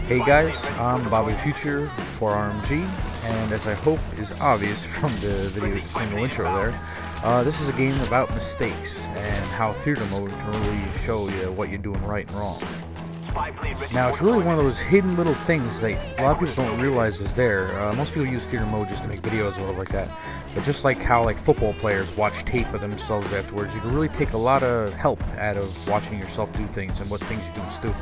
Hey guys, I'm Bobby the Future for RMG, and as I hope is obvious from the single intro there, this is a game about mistakes and how theater mode can really show you what you're doing right and wrong. Now, it's really one of those hidden little things that a lot of people don't realize is there. Most people use theater mode just to make videos or whatever like that. But just like how football players watch tape of themselves afterwards, you can really take a lot of help out of watching yourself do things and what things you're doing stupid.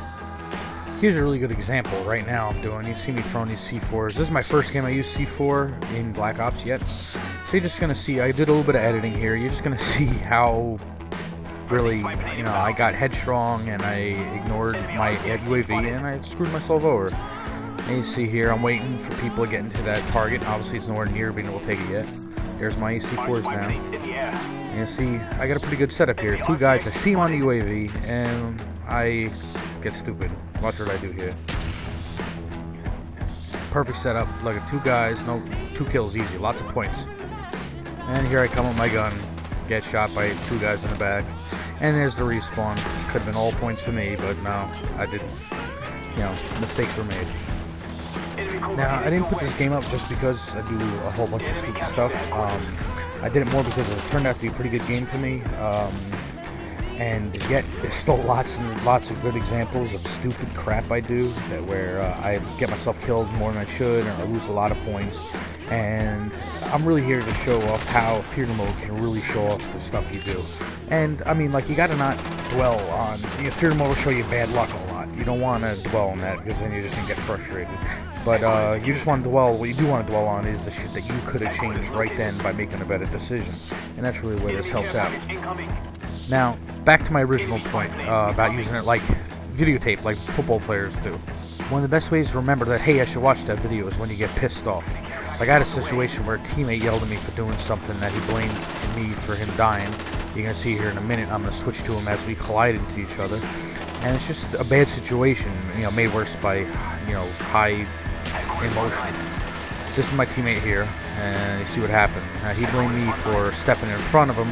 Here's a really good example right now I'm doing. You see me throwing these C4s. This is my first game I used C4 in Black Ops yet. So you're just going to see, I did a little bit of editing here. You're just going to see how really, I got headstrong and I ignored my UAV and I screwed myself over. And you see here, I'm waiting for people to get into that target. Obviously, it's nowhere near being able to take it yet. There's my C4s now. And you see, I got a pretty good setup here. There's two guys, I see them on the UAV, and I get stupid. Watch what I do here. Perfect setup. Look at two guys, no, 2 kills easy, lots of points. And here I come with my gun, get shot by 2 guys in the back. And there's the respawn, which could have been all points for me, but no, I didn't. Mistakes were made. Now, I didn't put this game up just because I do a whole bunch of stupid stuff. I did it more because it turned out to be a pretty good game for me. And yet, there's still lots and lots of good examples of stupid crap I do, where I get myself killed more than I should, or I lose a lot of points. And I'm really here to show off how theater mode can really show off the stuff you do. And I mean, you gotta not dwell on, theater mode will show you bad luck a lot. You don't want to dwell on that, because then you're just gonna get frustrated. But you just want to dwell, what you do want to dwell on is the shit that you could have changed right then by making a better decision. And that's really where this helps out. Now, back to my original point about using it like videotape, like football players do. One of the best ways to remember that, hey, I should watch that video is when you get pissed off. Like, I had a situation where a teammate yelled at me for doing something that he blamed me for him dying. You're going to see here in a minute, I'm going to switch to him as we collide into each other. And it's just a bad situation, made worse by, high emotion. This is my teammate here, and you see what happened. He blamed me for stepping in front of him.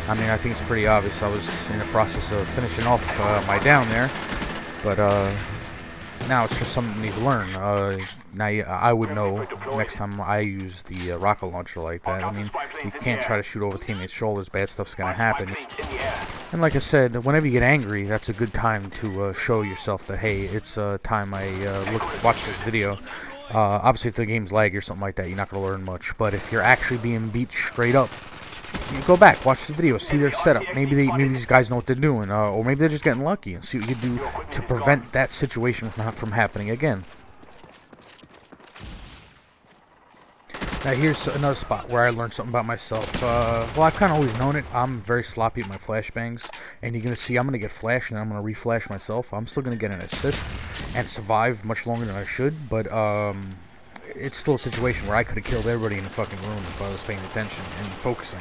I mean, I think it's pretty obvious. I was in the process of finishing off my down there, but now it's just something you need to learn. Now I would know next time I use the rocket launcher like that. I mean, you can't try to shoot over teammates' shoulders. Bad stuff's gonna happen. And like I said, whenever you get angry, that's a good time to show yourself that, hey, it's time I watch this video. Obviously, if the game's lag or something like that, you're not gonna learn much. But if you're actually being beat straight up, you go back, watch the video, see their setup. Maybe these guys know what they're doing, or maybe they're just getting lucky, and see what you can do to prevent that situation from happening again. Now here's another spot where I learned something about myself. Well, I've kind of always known it. I'm very sloppy at my flashbangs, and you're gonna see I'm gonna get flashed, and I'm gonna reflash myself. I'm still gonna get an assist and survive much longer than I should, but it's still a situation where I could have killed everybody in the fucking room if I was paying attention and focusing.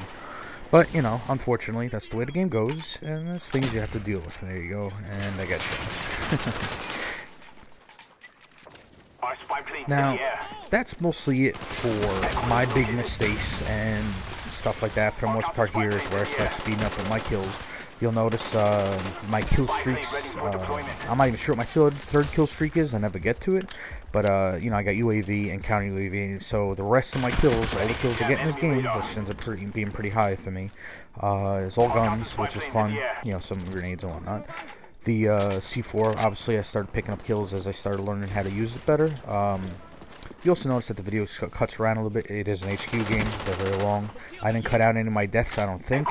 But, unfortunately, that's the way the game goes, and that's things you have to deal with. There you go, and I got shot. Now, that's mostly it for my big mistakes and stuff like that. For the most part here is where I start speeding up with my kills. You'll notice my kill streaks, I'm not even sure what my third kill streak is, I never get to it, but I got UAV and counter UAV, so the rest of my kills, all the kills I get in this game, which ends up being pretty high for me, is all guns, which is fun, some grenades and whatnot. The C4, obviously I started picking up kills as I started learning how to use it better. You also notice that the video cuts around a little bit. It is an HQ game, they're very long. I didn't cut out any of my deaths, I don't think.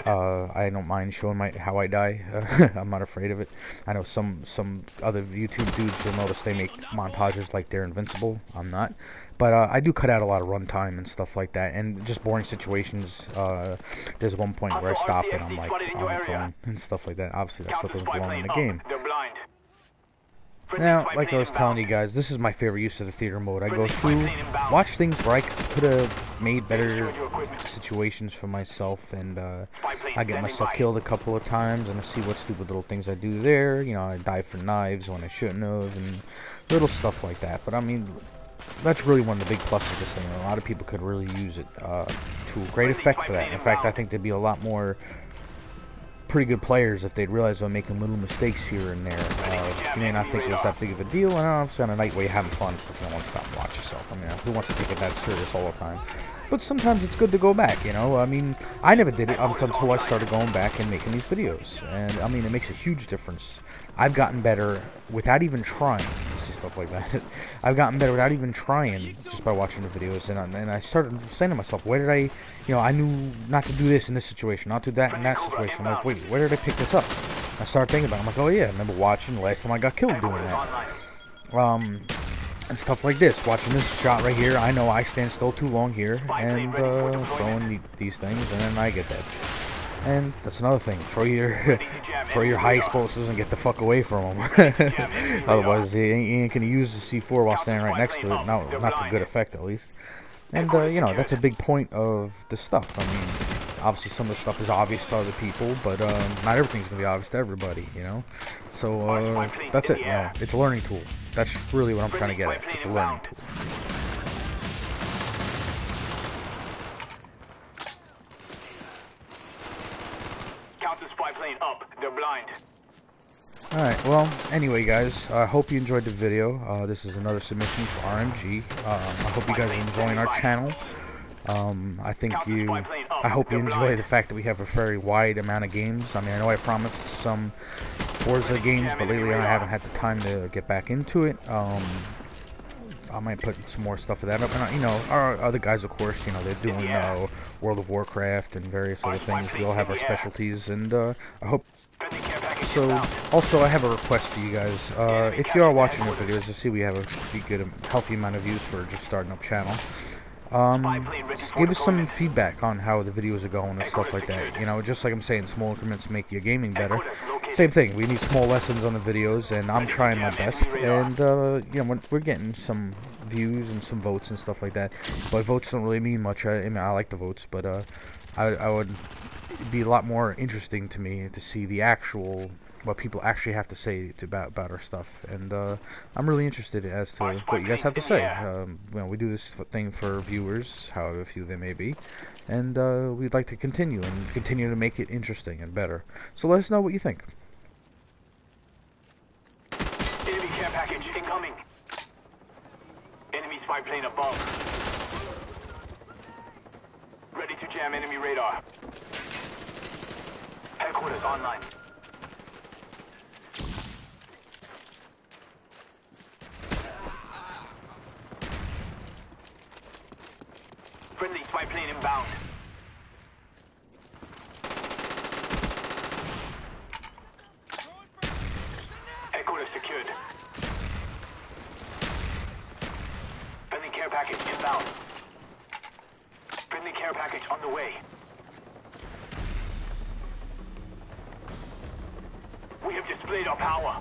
I don't mind showing how I die. I'm not afraid of it. I know some other YouTube dudes, you'll notice they make montages like they're invincible. I'm not. But I do cut out a lot of runtime and stuff like that, and just boring situations. There's one point where I stop and I'm like on the phone and stuff like that. Obviously that stuff doesn't belong in the game. Now, like I was telling you guys, this is my favorite use of the theater mode. I go through, watch things where I could have made better situations for myself, and I get myself killed a couple of times, and I see what stupid little things I do there. I dive for knives when I shouldn't have, and little stuff like that. But I mean, that's really one of the big pluses of this thing. A lot of people could really use it to great effect for that. In fact, I think there'd be a lot more pretty good players if they'd realize I'm making little mistakes here and there. You may not think it was that big of a deal, and obviously on a night where you're having fun and stuff, you don't want to stop and watch yourself. I mean, who wants to take it that serious all the time? But sometimes it's good to go back, you know? I mean, I never did it until I started going back and making these videos. And, I mean, it makes a huge difference. I've gotten better without even trying. You see stuff like that. I've gotten better without even trying, just by watching the videos. And I started saying to myself, where did I, you know, I knew not to do this in this situation, not to do that in that situation. I'm like, wait, where did I pick this up? I started thinking about it. I'm like, oh yeah, I remember watching the last time I got killed doing that. And stuff like this. Watching this shot right here, I know I stand still too long here, and throwing these things, and then I get dead. And that's another thing. Throw your high explosives and get the fuck away from them. Otherwise, you ain't gonna use the C4 while standing right next to it. No, not to good effect, at least. And you know, that's a big point of the stuff. I mean, obviously some of the stuff is obvious to other people, but not everything's gonna be obvious to everybody, you know. So that's it. You know, it's a learning tool. That's really what I'm trying to get at. It's a learning tool. Alright, well, anyway, guys, I hope you enjoyed the video. This is another submission for RMG. I hope you guys are enjoying our channel. I hope you enjoy the fact that we have a very wide amount of games. I mean, I know I promised some Forza games, but lately I haven't had the time to get back into it. I might put some more stuff of that up. And, you know, our other guys, of course, you know, they're doing World of Warcraft and various other things. We all have our specialties, and I hope... So, also, I have a request to you guys. If you are watching our videos, I see we have a pretty good, healthy amount of views for just starting up channel. Give us some feedback on how the videos are going and stuff like that. You know, just like I'm saying, small increments make your gaming better. Same thing. We need small lessons on the videos, and I'm trying my best. And you know, we're getting some views and some votes and stuff like that. But votes don't really mean much. I mean, I like the votes, but I would be a lot more interesting to me to see the actual, what people actually have to say about our stuff, and I'm really interested as to what you guys have to say. You know, we do this thing for viewers, however few they may be, and we'd like to continue to make it interesting and better. So let us know what you think. Enemy care package incoming. Enemy spy plane above. Ready to jam enemy radar. Headquarters online. Friendly spy plane inbound. Headquarters secured. Friendly care package inbound. Friendly care package on the way. We have displayed our power.